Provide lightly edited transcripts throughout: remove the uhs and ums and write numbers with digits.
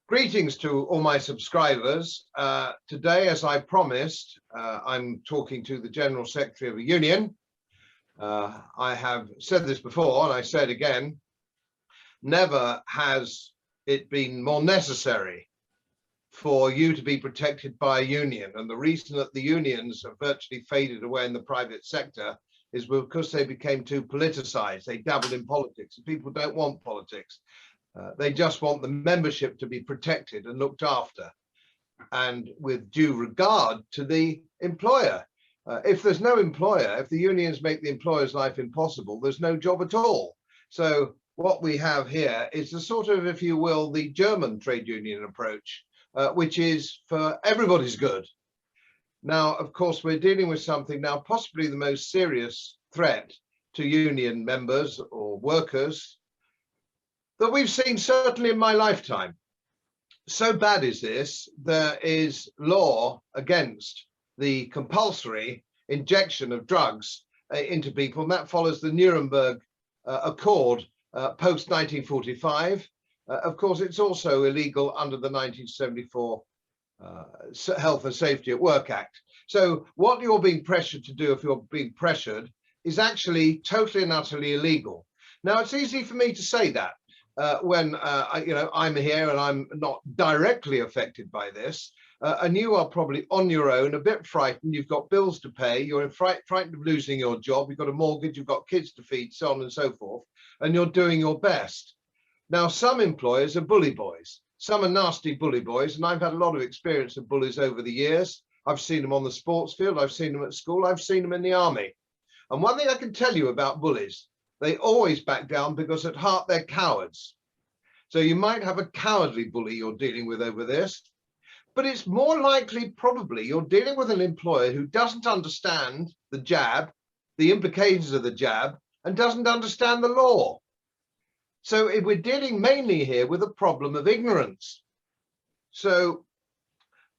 Greetings to all my subscribers. Today, as I promised, I'm talking to the General Secretary of a union. I have said this before, and I say it again, never has it been more necessary for you to be protected by a union. And the reason that the unions have virtually faded away in the private sector is because they became too politicized. They dabbled in politics, and people don't want politics. They just want the membership to be protected and looked after, and with due regard to the employer. If there's no employer, if the unions make the employer's life impossible, there's no job at all. So what we have here is a sort of, if you will, the German trade union approach, which is for everybody's good. Now, of course, we're dealing with something now, possibly the most serious threat to union members or workers that we've seen certainly in my lifetime. So bad is this, there is law against the compulsory injection of drugs into people, and that follows the Nuremberg Accord post 1945. Of course, it's also illegal under the 1974 Health and Safety at Work Act. So what you're being pressured to do, if you're being pressured, is actually totally and utterly illegal. Now, it's easy for me to say that when I'm here and I'm not directly affected by this, and you are probably on your own, a bit frightened. You've got bills to pay, you're frightened of losing your job, you've got a mortgage, you've got kids to feed, so on and so forth, and you're doing your best. Now, some employers are bully boys, some are nasty bully boys, and I've had a lot of experience of bullies over the years. I've seen them on the sports field, I've seen them at school, I've seen them in the army. And one thing I can tell you about bullies, they always back down because at heart they're cowards. So you might have a cowardly bully you're dealing with over this, but it's more likely probably you're dealing with an employer who doesn't understand the jab, the implications of the jab, and doesn't understand the law. So we're dealing mainly here with a problem of ignorance. So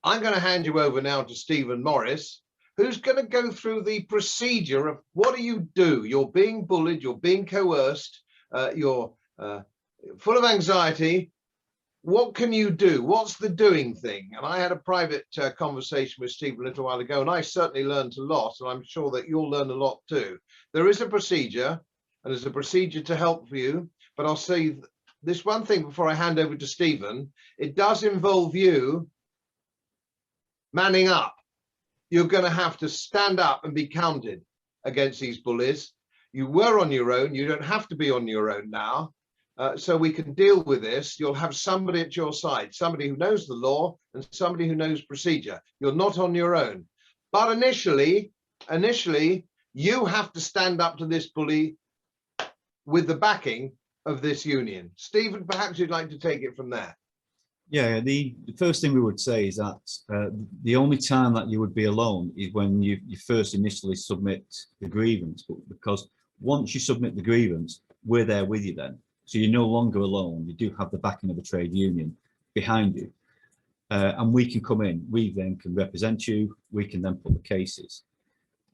I'm going to hand you over now to Stephen Morris, who's going to go through the procedure of what do you do? You're being bullied, you're being coerced, you're full of anxiety. What can you do? What's the doing thing? And I had a private conversation with Stephen a little while ago, and I certainly learned a lot, and I'm sure that you'll learn a lot too. There is a procedure, and there's a procedure to help you, but I'll say this one thing before I hand over to Stephen. It does involve you manning up. You're going to have to stand up and be counted against these bullies. You were on your own. You don't have to be on your own now. So we can deal with this. You'll have somebody at your side, somebody who knows the law and somebody who knows procedure. You're not on your own. But initially, you have to stand up to this bully with the backing of this union. Stephen, perhaps you'd like to take it from there. Yeah, the first thing we would say is that the only time that you would be alone is when you first initially submit the grievance, because once you submit the grievance, we're there with you then. So you're no longer alone. You do have the backing of a trade union behind you. And we can come in, we then can represent you, we can then put the cases.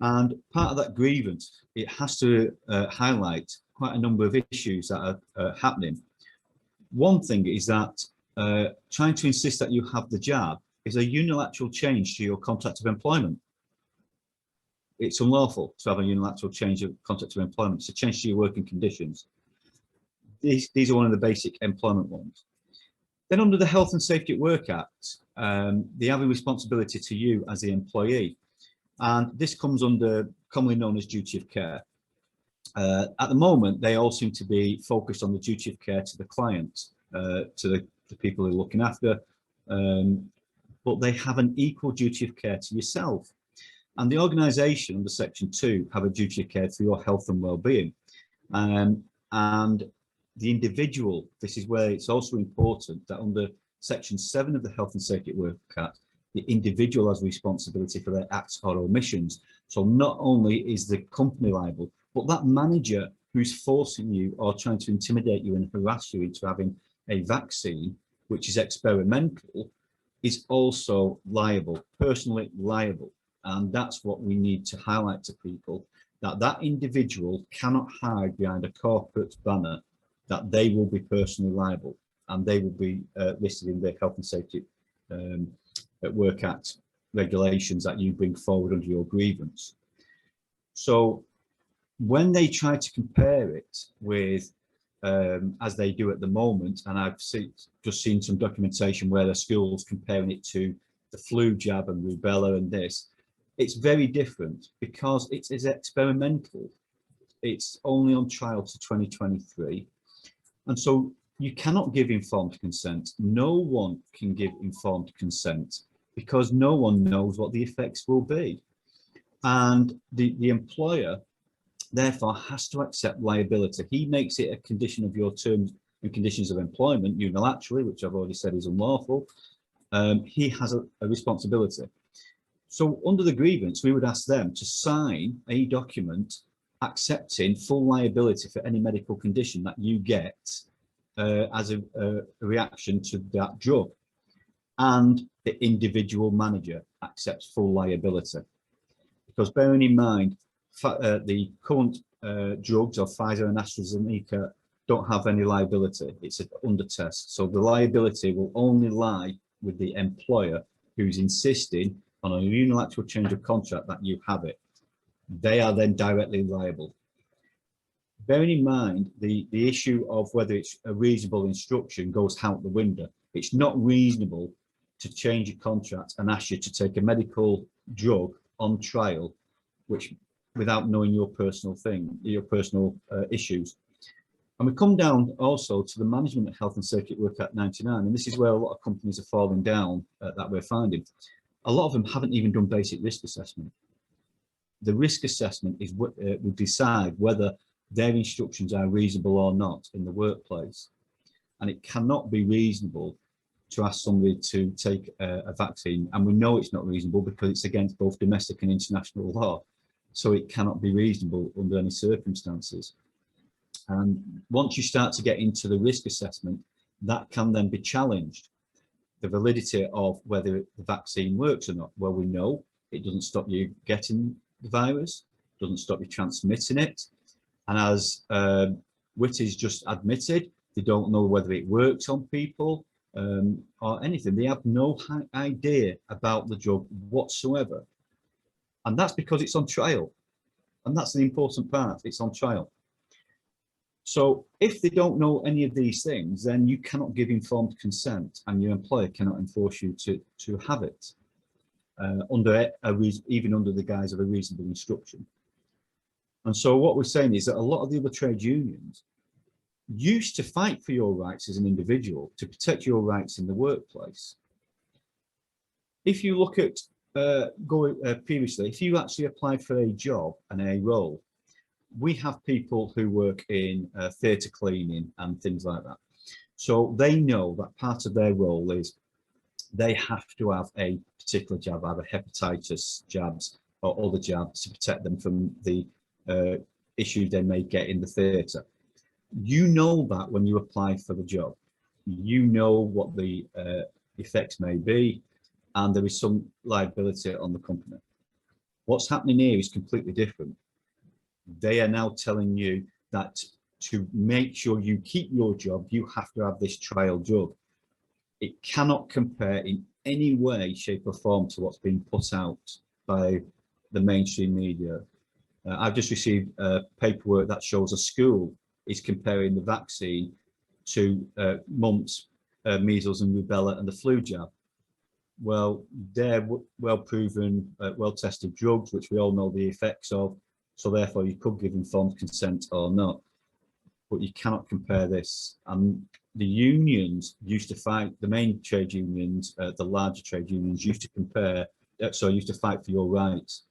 And part of that grievance, it has to highlight quite a number of issues that are happening. One thing is that trying to insist that you have the jab is a unilateral change to your contract of employment. It's unlawful to have a unilateral change of contract of employment. It's a change to your working conditions. These are one of the basic employment ones. Then under the Health and Safety at Work Act, they have a responsibility to you as the employee. And this comes under commonly known as duty of care. At the moment, they all seem to be focused on the duty of care to the client, to the people they're looking after, but they have an equal duty of care to yourself. And the organisation under Section 2 have a duty of care for your health and well-being. And the individual, this is where it's also important that under Section 7 of the Health and Safety at Work Act, the individual has responsibility for their acts or omissions. So not only is the company liable, but that manager who's forcing you or trying to intimidate you and harass you into having a vaccine, which is experimental, is also liable, personally liable. And that's what we need to highlight to people, that that individual cannot hide behind a corporate banner that they will be personally liable. and they will be listed in the Health and Safety at Work Act regulations that you bring forward under your grievance. So when they try to compare it with, as they do at the moment, and I've just seen some documentation where the schools comparing it to the flu jab and rubella and this, it's very different because it is experimental. It's only on trial to 2023. And so you cannot give informed consent. No one can give informed consent because no one knows what the effects will be. And the employer therefore has to accept liability. He makes it a condition of your terms and conditions of employment unilaterally, which I've already said is unlawful. He has a responsibility. So under the grievance, we would ask them to sign a document accepting full liability for any medical condition that you get as a reaction to that drug. And the individual manager accepts full liability. Because bearing in mind, the current drugs of Pfizer and AstraZeneca don't have any liability. It's an under test. So the liability will only lie with the employer who's insisting on a unilateral change of contract that you have it. They are then directly liable. Bearing in mind the issue of whether it's a reasonable instruction goes out the window. It's not reasonable to change your contract and ask you to take a medical drug on trial, which without knowing your personal thing, your personal issues. And we come down also to the Management of Health and Safety at Work Act 99, and this is where a lot of companies are falling down that we're finding. A lot of them haven't even done basic risk assessment. The risk assessment is what will decide whether their instructions are reasonable or not in the workplace. And it cannot be reasonable to ask somebody to take a vaccine. And we know it's not reasonable because it's against both domestic and international law. So it cannot be reasonable under any circumstances. And once you start to get into the risk assessment, that can then be challenged. The validity of whether the vaccine works or not. Well, we know it doesn't stop you getting the virus, doesn't stop you transmitting it. And as Whitty's just admitted, they don't know whether it works on people or anything. They have no idea about the drug whatsoever. And that's because it's on trial. And that's the important part, it's on trial. So if they don't know any of these things, then you cannot give informed consent and your employer cannot enforce you to have it even under the guise of a reasonable instruction. And so what we're saying is that a lot of the other trade unions used to fight for your rights as an individual to protect your rights in the workplace. If you look at previously, if you actually applied for a job and a role, we have people who work in theatre cleaning and things like that. So they know that part of their role is they have to have a particular jab, either hepatitis jabs or other jabs to protect them from the issues they may get in the theatre. You know that when you apply for the job, you know what the effects may be, and there is some liability on the company. What's happening here is completely different. They are now telling you that to make sure you keep your job, you have to have this trial drug. It cannot compare in any way, shape or form to what's being put out by the mainstream media. I've just received paperwork that shows a school is comparing the vaccine to mumps, measles and rubella and the flu jab. Well, they're well-proven, well-tested drugs, which we all know the effects of. So therefore, you could give informed consent or not, but you cannot compare this. And the unions used to fight, the main trade unions, the larger trade unions used to fight for your rights.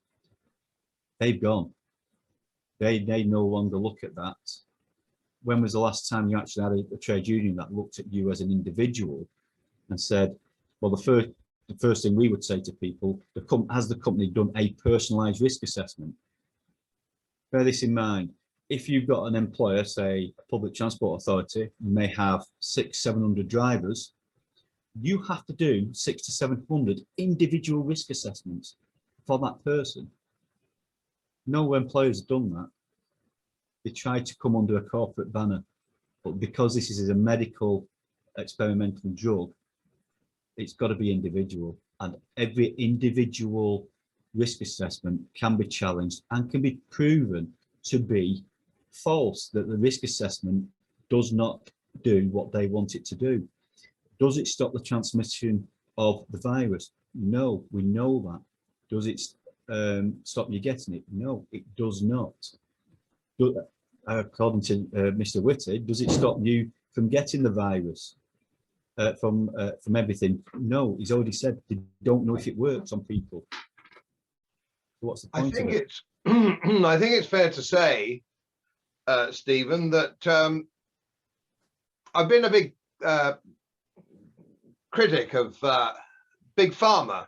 They've gone. They no longer look at that. When was the last time you actually had a trade union that looked at you as an individual and said, well, the first thing we would say to people, has the company done a personalised risk assessment? Bear this in mind. If you've got an employer, say a public transport authority, you may have 600-700 drivers, you have to do 600 to 700 individual risk assessments for that person. No employers have done that. They try to come under a corporate banner, but because this is a medical experimental drug, it's got to be individual, and every individual risk assessment can be challenged and can be proven to be false, that the risk assessment does not do what they want it to do. Does it stop the transmission of the virus? No, we know that. Does it stop you getting it? No, it does not. According to Mr. Whitty, does it stop you from getting the virus? From everything? No, he's already said they don't know if it works on people. What's the point of it? I think it's fair to say, Stephen, that I've been a big critic of Big Pharma.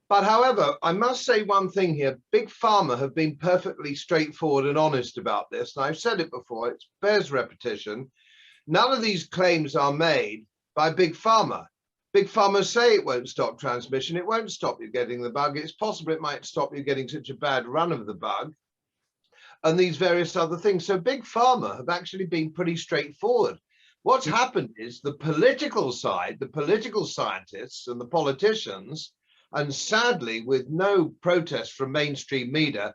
But however, I must say one thing here. Big Pharma have been perfectly straightforward and honest about this. And I've said it before, it bears repetition. None of these claims are made by Big Pharma. Big Pharma say it won't stop transmission. It won't stop you getting the bug. It's possible it might stop you getting such a bad run of the bug and these various other things. So Big Pharma have actually been pretty straightforward. What's happened is the political side, the political scientists and the politicians, and sadly with no protest from mainstream media,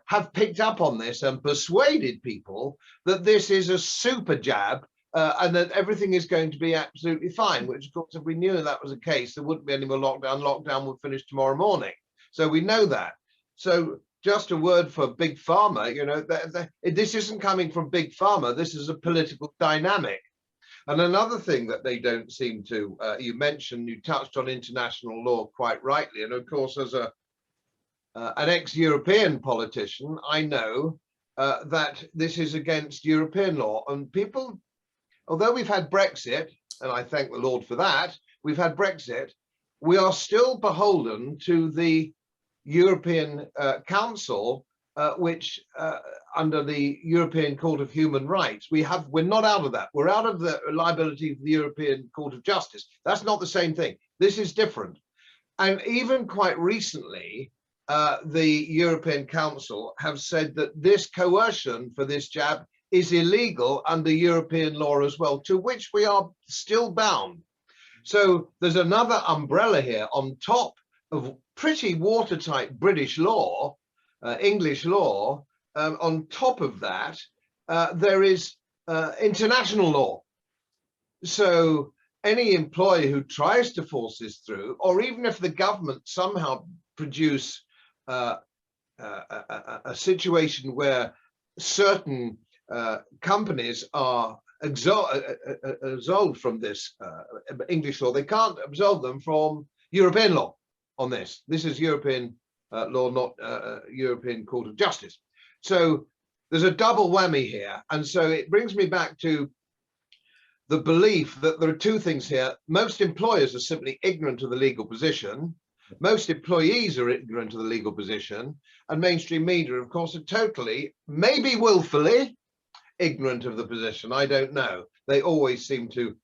have picked up on this and persuaded people that this is a super jab and that everything is going to be absolutely fine, which of course, if we knew that was the case, there wouldn't be any more lockdown. Lockdown would finish tomorrow morning. So we know that. So just a word for Big Pharma, you know, this isn't coming from Big Pharma. This is a political dynamic. And another thing that they don't seem to, you touched on international law quite rightly. And of course, as an ex-European politician, I know that this is against European law. And people, although we've had Brexit, and I thank the Lord for that, we've had Brexit, we are still beholden to the European Council, which under the European Court of Human Rights, we're not out of that. We're out of the liability of the European Court of Justice. That's not the same thing. This is different. And even quite recently, the European Council have said that this coercion for this jab is illegal under European law as well, to which we are still bound. So there's another umbrella here on top of pretty watertight British law, English law. On top of that, there is international law. So any employer who tries to force this through, or even if the government somehow produce a situation where certain companies are absolved from this English law, they can't absolve them from European law on this. This is European law, not European Court of Justice. So there's a double whammy here. And so it brings me back to the belief that there are two things here. Most employers are simply ignorant of the legal position. Most employees are ignorant of the legal position. And mainstream media, of course, are totally, maybe willfully, ignorant of the position. I don't know. They always seem to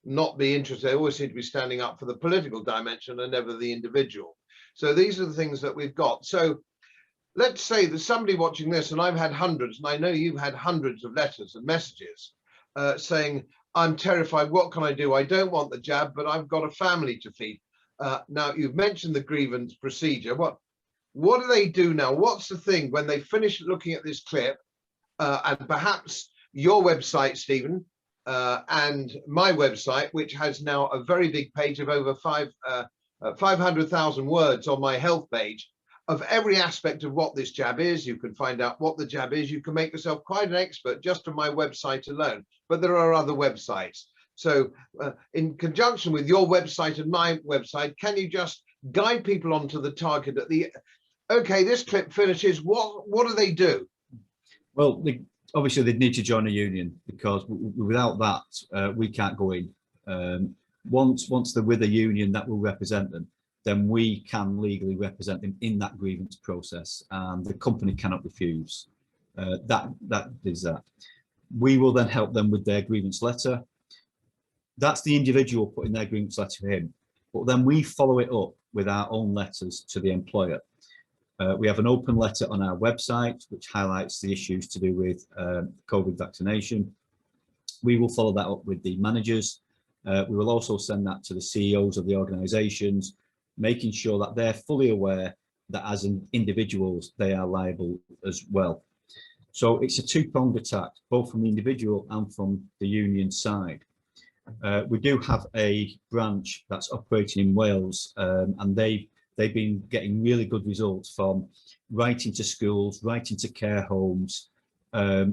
not be interested. They always seem to be standing up for the political dimension and never the individual. So these are the things that we've got. So let's say there's somebody watching this, and I've had hundreds, and I know you've had hundreds of letters and messages saying, I'm terrified, what can I do? I don't want the jab, but I've got a family to feed. Now, you've mentioned the grievance procedure. What do they do now? What's the thing when they finish looking at this clip, and perhaps your website, Stephen, and my website, which has now a very big page of over 500,000 words on my health page, of every aspect of what this jab is. You can find out what the jab is. You can make yourself quite an expert just on my website alone, but there are other websites. So in conjunction with your website and my website, can you just guide people onto the target at the, okay, this clip finishes, what do they do? Well, obviously they'd need to join a union, because without that, we can't go in. Once they're with a union that will represent them, then we can legally represent them in that grievance process, and the company cannot refuse. That is that. We will then help them with their grievance letter. That's the individual putting their grievance letter to him, but then we follow it up with our own letters to the employer. We have an open letter on our website which highlights the issues to do with COVID vaccination. We will follow that up with the managers, We will also send that to the CEOs of the organisations, making sure that they're fully aware that as individuals, they are liable as well. So it's a two-pronged attack, both from the individual and from the union side. We do have a branch that's operating in Wales, and they've been getting really good results from writing to schools, writing to care homes,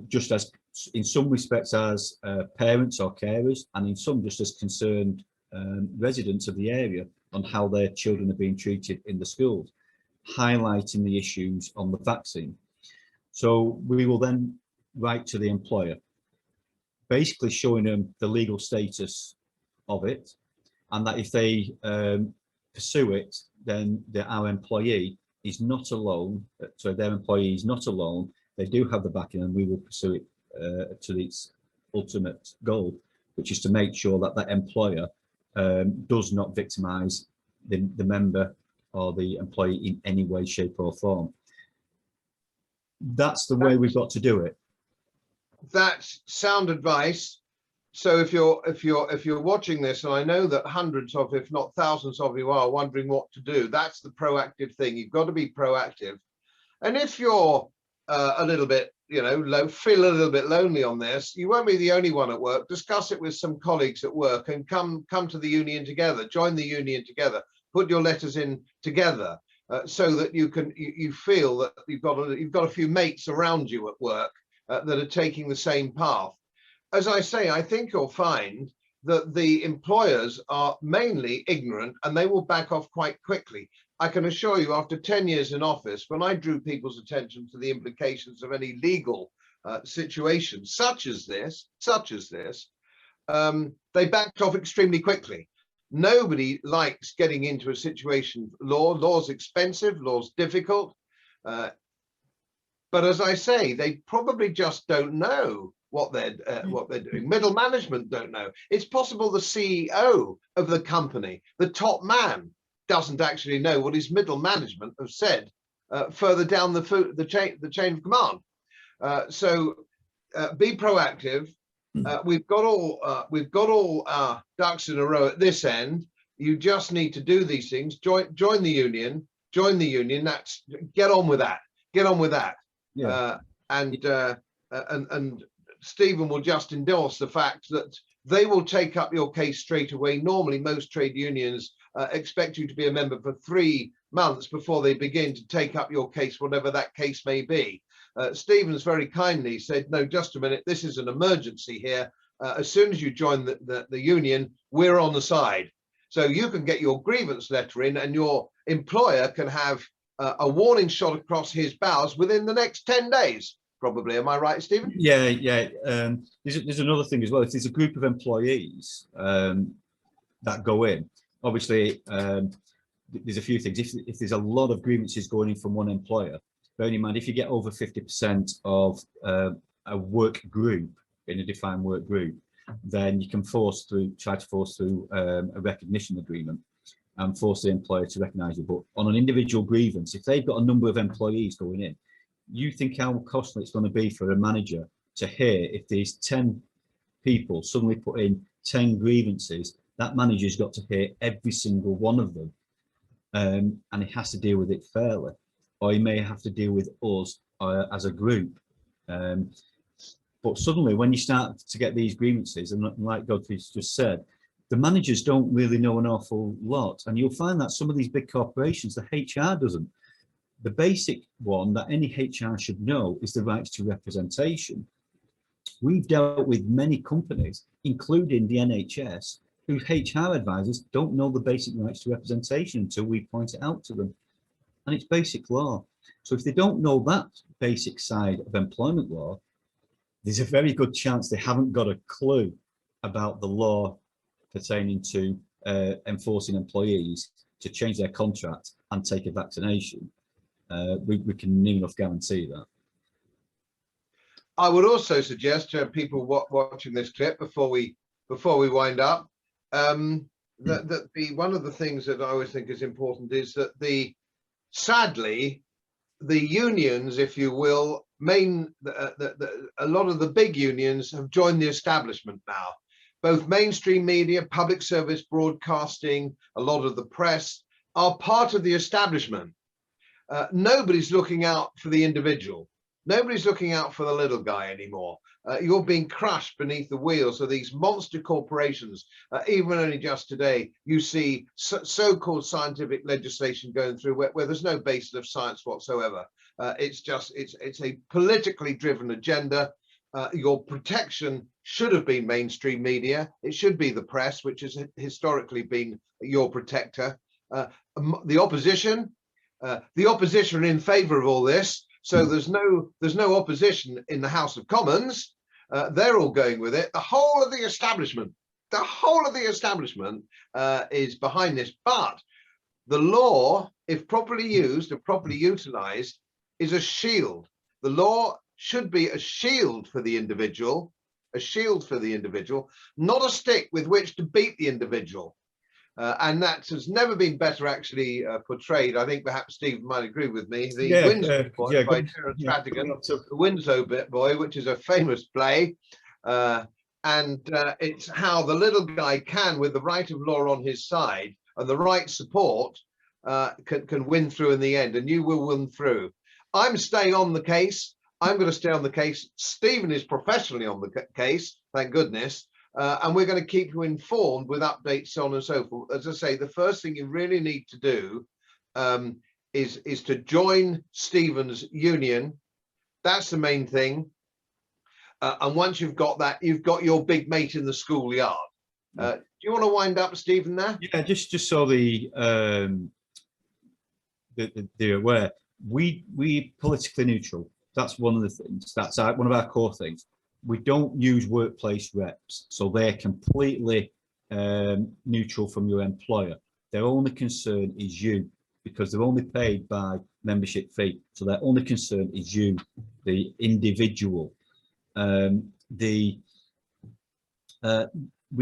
just as in some respects as parents or carers, and in some just as concerned residents of the area on how their children are being treated in the schools, highlighting the issues on the vaccine. So we will then write to the employer, basically showing them the legal status of it, and that if they pursue it, then our employee is not alone. So their employee is not alone. They do have the backing, and we will pursue it to its ultimate goal, which is to make sure that that employer does not victimise the member or the employee in any way, shape, or form. That's the way we've got to do it. That's sound advice. So if you're watching this, and I know that hundreds of, if not thousands of you are wondering what to do, that's the proactive thing. You've got to be proactive. And if you're a little bit, feel a little bit lonely on this, you won't be the only one at work. Discuss it with some colleagues at work and come to the union together. Join the union together. Put your letters in together so that you feel that you've got a few mates around you at work that are taking the same path. As I say, I think you'll find that the employers are mainly ignorant, and they will back off quite quickly. I can assure you, after 10 years in office, when I drew people's attention to the implications of any legal situation such as this, they backed off extremely quickly. Nobody likes getting into a situation. Law's expensive, law's difficult. But as I say, they probably just don't know what they're doing. Middle management don't know. It's possible the CEO of the company, the top man, doesn't actually know what his middle management have said further down the chain of command. So be proactive. We've got all our ducks in a row at this end. You just need to do these things. Join the union. That's get on with that. Yeah. And Stephen will just endorse the fact that they will take up your case straight away. Normally, most trade unions expect you to be a member for 3 months before they begin to take up your case, whatever that case may be. Stephen's very kindly said, no, just a minute, this is an emergency here. As soon as you join the union, we're on the side. So you can get your grievance letter in, and your employer can have a warning shot across his bows within the next 10 days. Probably, am I right, Stephen? Yeah. There's another thing as well. If there's a group of employees that go in, obviously there's a few things. If there's a lot of grievances going in from one employer, bearing in mind if you get over 50% of a work group in a defined work group, then you can try to force through a recognition agreement and force the employer to recognise you. But on an individual grievance, if they've got a number of employees going in, you think how costly it's going to be for a manager to hear if these 10 people suddenly put in 10 grievances, that manager's got to hear every single one of them, and he has to deal with it fairly, or he may have to deal with us as a group. But suddenly when you start to get these grievances, and like Godfrey's just said, the managers don't really know an awful lot, and you'll find that some of these big corporations, the HR doesn't. The basic one that any HR should know is the rights to representation. We've dealt with many companies, including the NHS, whose HR advisors don't know the basic rights to representation until we point it out to them. And it's basic law. So if they don't know that basic side of employment law, there's a very good chance they haven't got a clue about the law pertaining to enforcing employees to change their contract and take a vaccination. We can near enough guarantee that. I would also suggest to people watching this clip before we wind up that one of the things that I always think is important is that sadly the unions, if you will, a lot of the big unions have joined the establishment now. both mainstream media, public service broadcasting, a lot of the press are part of the establishment. Nobody's looking out for the individual. Nobody's looking out for the little guy anymore. You're being crushed beneath the wheels of these monster corporations. Even only just today, you see so-called scientific legislation going through where there's no basis of science whatsoever. It's a politically driven agenda. Your protection should have been mainstream media. It should be the press, which has historically been your protector. The opposition are in favour of all this. So there's no opposition in the House of Commons. They're all going with it. The whole of the establishment is behind this. But the law, if properly used and properly utilised, is a shield. The law should be a shield for the individual, not a stick with which to beat the individual. And that has never been better actually portrayed. I think perhaps Steve might agree with me. The Windsor Boy by Terence Rattigan, the Windsor Boy, which is a famous play. It's how the little guy can, with the right of law on his side and the right support, can win through in the end, and you will win through. I'm staying on the case. I'm going to stay on the case. Stephen is professionally on the case, thank goodness. And we're going to keep you informed with updates, so on and so forth. As I say, the first thing you really need to do is to join Stephen's union. That's the main thing. And once you've got that, you've got your big mate in the schoolyard. Do you want to wind up, Stephen, there? Yeah, just so they're aware, we politically neutral. That's one of the things. That's one of our core things. We don't use workplace reps, so they're completely neutral from your employer. Their only concern is you, because they're only paid by membership fee. So their only concern is you, the individual. We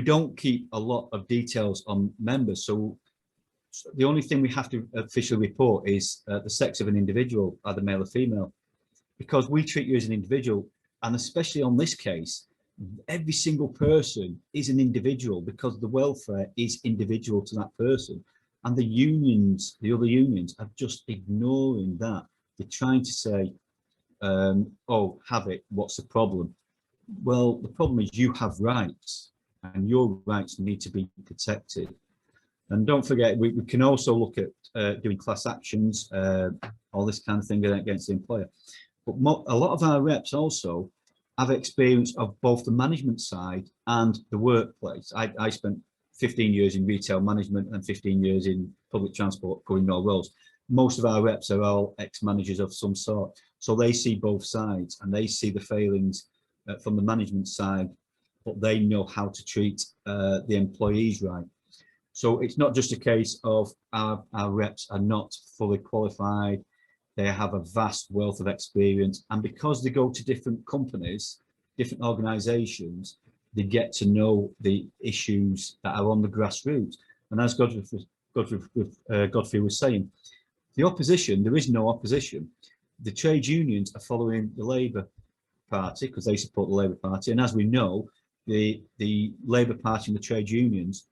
don't keep a lot of details on members. So the only thing we have to officially report is the sex of an individual, either male or female, because we treat you as an individual. And especially on this case, every single person is an individual, because the welfare is individual to that person. And the unions, the other unions, are just ignoring that. They're trying to say, oh, have it, what's the problem? Well, the problem is you have rights, and your rights need to be protected. And don't forget, we can also look at doing class actions, all this kind of thing against the employer. But a lot of our reps also have experience of both the management side and the workplace. I spent 15 years in retail management and 15 years in public transport covering all roles. Most of our reps are all ex-managers of some sort. So they see both sides, and they see the failings from the management side, but they know how to treat the employees right. So it's not just a case of our reps are not fully qualified. They have a vast wealth of experience, and because they go to different companies, different organizations, they get to know the issues that are on the grassroots. And as Godfrey was saying, the opposition, there is no opposition. The trade unions are following the Labour Party because they support the Labour Party. And as we know, the Labour Party and the trade unions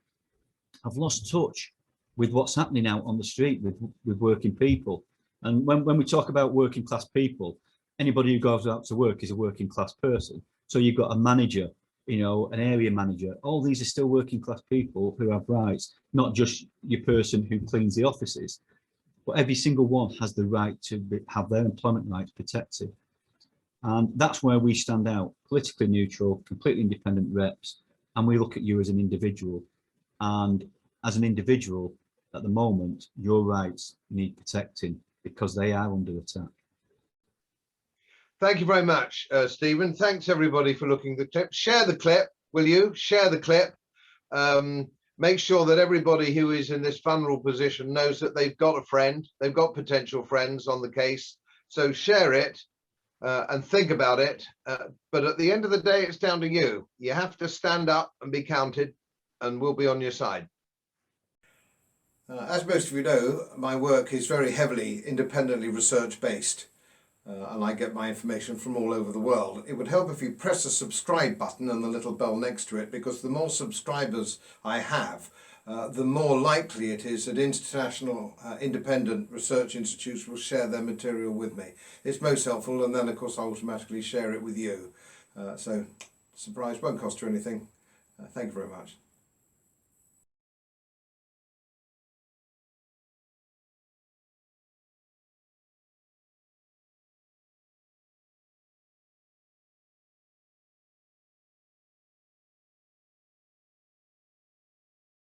have lost touch with what's happening out on the street with working people. And when we talk about working class people, anybody who goes out to work is a working class person. So you've got a manager, an area manager. All these are still working class people who have rights, not just your person who cleans the offices. But every single one has the right to have their employment rights protected. And that's where we stand out, politically neutral, completely independent reps. And we look at you as an individual. And as an individual, at the moment, your rights need protecting, because they are under attack. Thank you very much, Stephen. Thanks everybody for looking at the clip. Share the clip, will you? Share the clip. Make sure that everybody who is in this vulnerable position knows that they've got a friend, they've got potential friends on the case. So share it and think about it. But at the end of the day, it's down to you. You have to stand up and be counted, and we'll be on your side. As most of you know, my work is very heavily independently research based. and I get my information from all over the world. It would help if you press the subscribe button and the little bell next to it, because the more subscribers I have, the more likely it is that international independent research institutes will share their material with me. It's most helpful, and then of course I automatically share it with you. So surprise, won't cost you anything. Thank you very much.